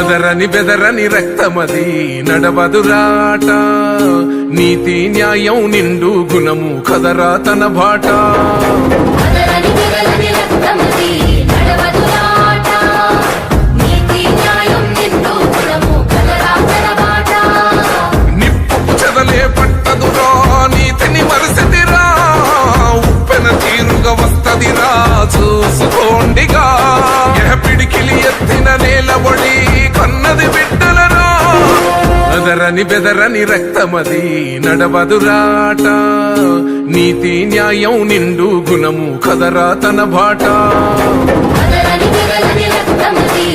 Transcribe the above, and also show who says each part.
Speaker 1: అదరని బెదరని రక్తమది నడవదురాట, నీతి న్యాయం నిండు గుణము కదరా తన బాట. నిప్పు చెదలే పట్టదురా నీతిని మరసతిరా, ఉప్పెన తీరుగా వస్తదిరా చూసుకోండిగా. పిడికిలి ఎత్తిన నేలబడి కన్నది బిడ్డలరా, అదరని బెదరని రక్తమది నడవదురాట, నీతి న్యాయం నిండు గుణము కదరా తన బాట.
Speaker 2: అదరని బెదరని రక్తమది